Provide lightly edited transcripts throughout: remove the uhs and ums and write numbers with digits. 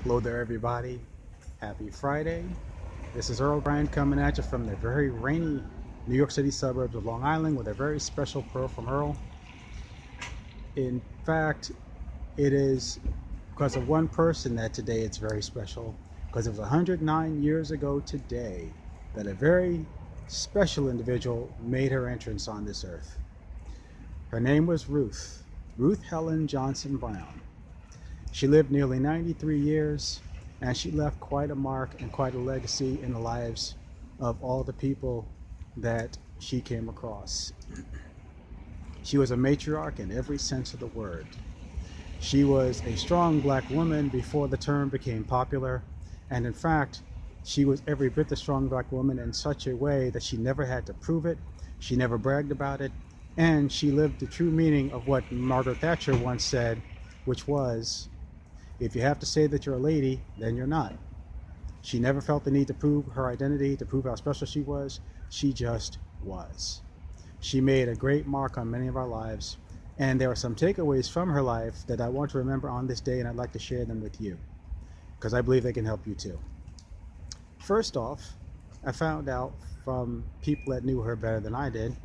Hello there, everybody. Happy Friday. This is Earl Bryan coming at you from the very rainy New York City suburbs of Long Island with a very special pearl from Earl. In fact, it is because of one person that today it's very special, because it was 109 years ago today that a very special individual made her entrance on this earth. Her name was Ruth Helen Johnson Brown. She lived nearly 93 years, and she left quite a mark and quite a legacy in the lives of all the people that she came across. She was a matriarch in every sense of the word. She was a strong black woman before the term became popular, and in fact, she was every bit the strong black woman in such a way that she never had to prove it, she never bragged about it, and she lived the true meaning of what Margaret Thatcher once said, which was, if you have to say that you're a lady, then you're not. She never felt the need to prove her identity, to prove how special she was. She just was. She made a great mark on many of our lives, and there are some takeaways from her life that I want to remember on this day, and I'd like to share them with you, because I believe they can help you too. First off, I found out from people that knew her better than I did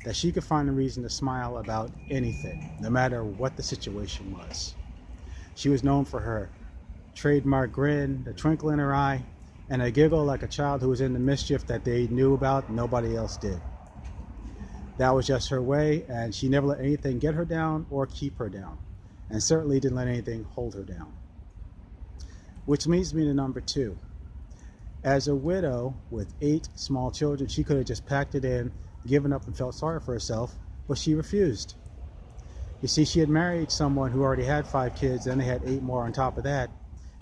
that she could find a reason to smile about anything, no matter what the situation was. She was known for her trademark grin, the twinkle in her eye, and a giggle like a child who was in the mischief that they knew about and nobody else did. That was just her way, and she never let anything get her down or keep her down, and certainly didn't let anything hold her down. Which leads me to number two. As a widow with 8 small children, she could have just packed it in, given up, and felt sorry for herself, but she refused. You see, she had married someone who already had 5 kids, and they had 8 more on top of that.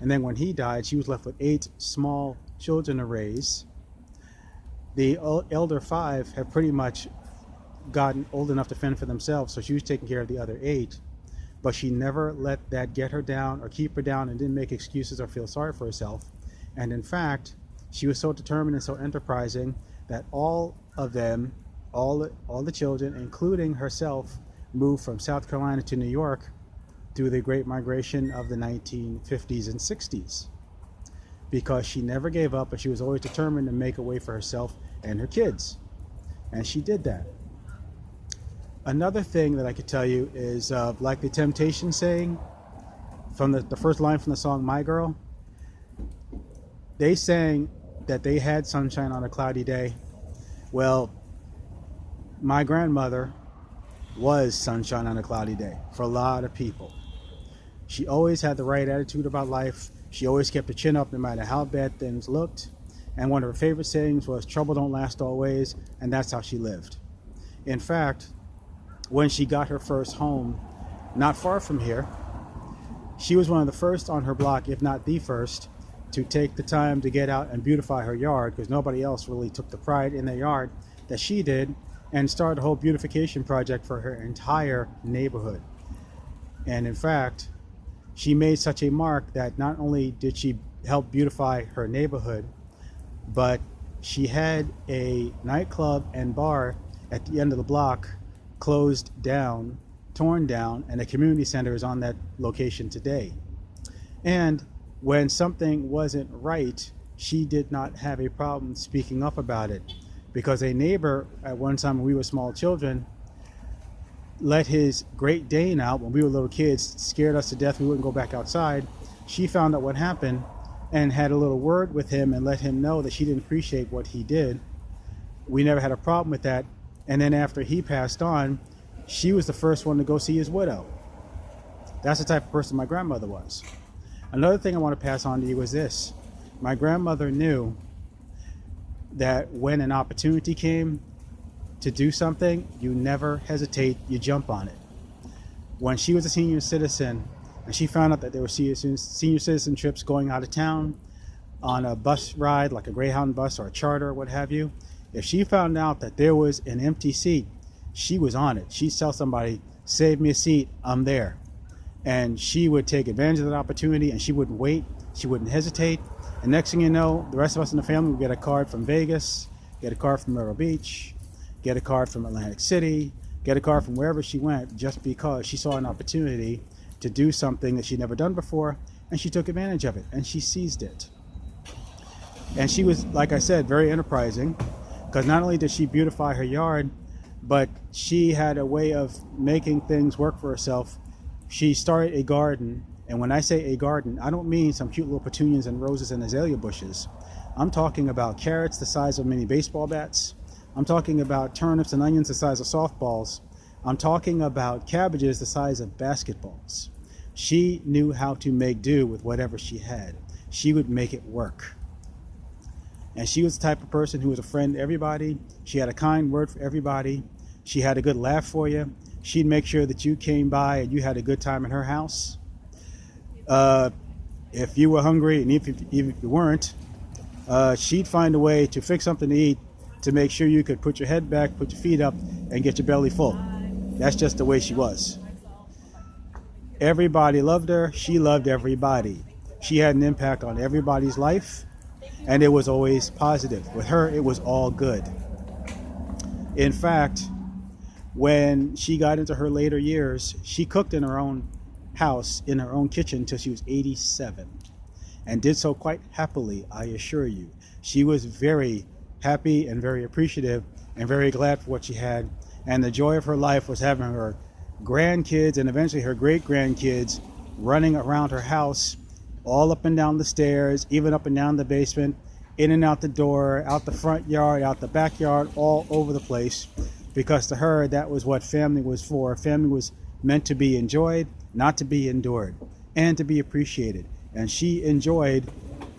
And then when he died, she was left with 8 small children to raise. The elder 5 had pretty much gotten old enough to fend for themselves, so she was taking care of the other 8. But she never let that get her down or keep her down, and didn't make excuses or feel sorry for herself. And in fact, she was so determined and so enterprising that all of them, all the children, including herself, moved from South Carolina to New York through the Great Migration of the 1950s and 60s, because she never gave up, and she was always determined to make a way for herself and her kids, and she did that. Another thing that I could tell you is like the Temptations saying from the first line from the song My Girl. They sang that they had sunshine on a cloudy day. Well, my grandmother was sunshine on a cloudy day for a lot of people. She always had the right attitude about life. She always kept her chin up no matter how bad things looked. And one of her favorite sayings was, trouble don't last always, and that's how she lived. In fact, when she got her first home, not far from here, she was one of the first on her block, if not the first, to take the time to get out and beautify her yard, because nobody else really took the pride in their yard that she did, and started a whole beautification project for her entire neighborhood. And in fact, she made such a mark that not only did she help beautify her neighborhood, but she had a nightclub and bar at the end of the block closed down, torn down, and a community center is on that location today. And when something wasn't right, she did not have a problem speaking up about it, because a neighbor at one time when we were small children let his Great Dane out when we were little kids, scared us to death. We wouldn't go back outside. She found out what happened and had a little word with him and let him know that she didn't appreciate what he did. We never had a problem with that. And then after he passed on, she was the first one to go see his widow. That's the type of person my grandmother was. Another thing I want to pass on to you is this. My grandmother knew that when an opportunity came to do something, you never hesitate, you jump on it. When she was a senior citizen and she found out that there were senior citizen trips going out of town on a bus ride, like a Greyhound bus or a charter or what have you, if she found out that there was an empty seat, she was on it. She'd tell somebody, save me a seat, I'm there. And she would take advantage of that opportunity, and she wouldn't wait, she wouldn't hesitate. And next thing you know, the rest of us in the family would get a card from Vegas, get a card from Myrtle Beach, get a card from Atlantic City, get a card from wherever she went, just because she saw an opportunity to do something that she'd never done before, and she took advantage of it, and she seized it. And she was, like I said, very enterprising, because not only did she beautify her yard, but she had a way of making things work for herself. She started a garden, and when I say a garden, I don't mean some cute little petunias and roses and azalea bushes. I'm talking about carrots the size of mini baseball bats. I'm talking about turnips and onions the size of softballs. I'm talking about cabbages the size of basketballs. She knew how to make do with whatever she had. She would make it work. And she was the type of person who was a friend to everybody. She had a kind word for everybody. She had a good laugh for you. She'd make sure that you came by and you had a good time in her house. If you were hungry, and even if you weren't, she'd find a way to fix something to eat to make sure you could put your head back, put your feet up, and get your belly full. That's just the way she was. Everybody loved her. She loved everybody. She had an impact on everybody's life, and it was always positive. With her, it was all good. In fact, when she got into her later years, she cooked in her own house, in her own kitchen, until she was 87, and did so quite happily, I assure you. She was very happy and very appreciative and very glad for what she had, and the joy of her life was having her grandkids and eventually her great-grandkids running around her house, all up and down the stairs, even up and down the basement, in and out the door, out the front yard, out the backyard, all over the place, because to her, that was what family was for. Family was meant to be enjoyed, not to be endured, and to be appreciated. And she enjoyed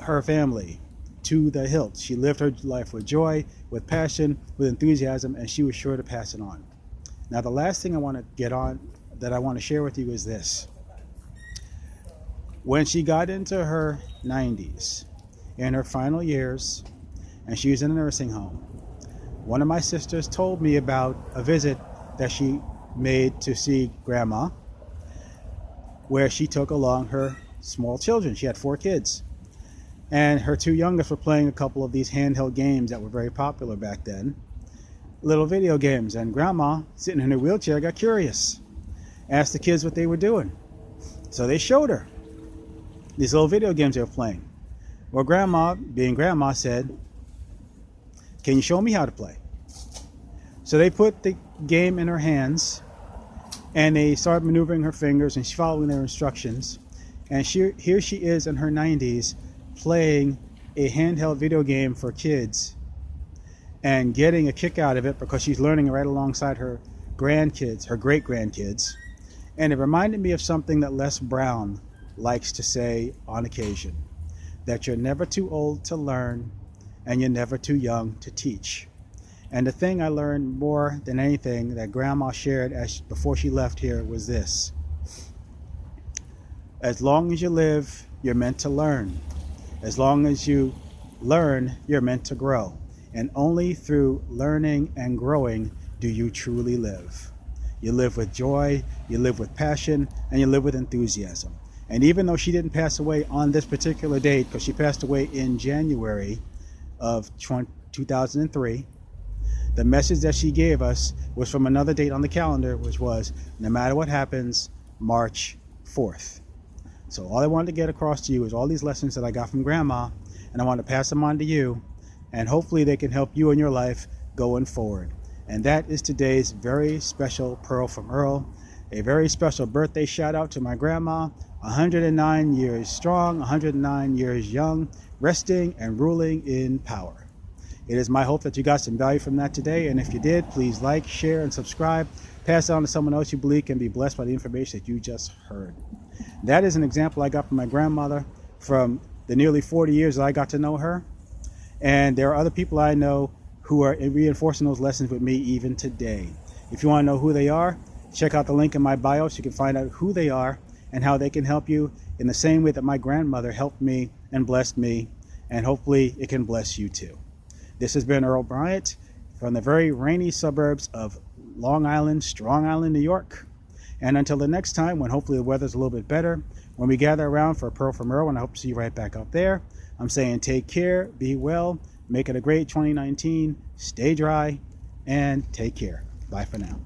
her family to the hilt. She lived her life with joy, with passion, with enthusiasm, and she was sure to pass it on. Now, the last thing I want to get on, that I want to share with you, is this. When she got into her 90s, in her final years, and she was in a nursing home, one of my sisters told me about a visit that she made to see Grandma, where she took along her small children. She had 4 kids, and her 2 youngest were playing a couple of these handheld games that were very popular back then, little video games. And Grandma, sitting in her wheelchair, got curious, asked the kids what they were doing. So they showed her these little video games they were playing. Well, Grandma, being Grandma, said, "Can you show me how to play?" So they put the game in her hands, and they started maneuvering her fingers, and she's following their instructions. And here she is in her 90s, playing a handheld video game for kids and getting a kick out of it, because she's learning right alongside her grandkids, her great-grandkids. And it reminded me of something that Les Brown likes to say on occasion, that you're never too old to learn, and you're never too young to teach. And the thing I learned more than anything that Grandma shared before she left here was this: as long as you live, you're meant to learn. As long as you learn, you're meant to grow. And only through learning and growing do you truly live. You live with joy, you live with passion, and you live with enthusiasm. And even though she didn't pass away on this particular date, because she passed away in January of 2003, the message that she gave us was from another date on the calendar, which was, no matter what happens, March 4th. So all I wanted to get across to you is all these lessons that I got from Grandma, and I want to pass them on to you, and hopefully they can help you in your life going forward. And that is today's very special Pearl from Earl, a very special birthday shout out to my grandma, 109 years strong, 109 years young, resting and ruling in power. It is my hope that you got some value from that today, and if you did, please like, share, and subscribe. Pass it on to someone else you believe can be blessed by the information that you just heard. That is an example I got from my grandmother from the nearly 40 years that I got to know her. And there are other people I know who are reinforcing those lessons with me even today. If you want to know who they are, check out the link in my bio so you can find out who they are and how they can help you in the same way that my grandmother helped me and blessed me, and hopefully it can bless you too. This has been Earl Bryant from the very rainy suburbs of Long Island, Strong Island, New York. And until the next time, when hopefully the weather's a little bit better, when we gather around for a Pearl from Earl, and I hope to see you right back up there, I'm saying take care, be well, make it a great 2019, stay dry, and take care. Bye for now.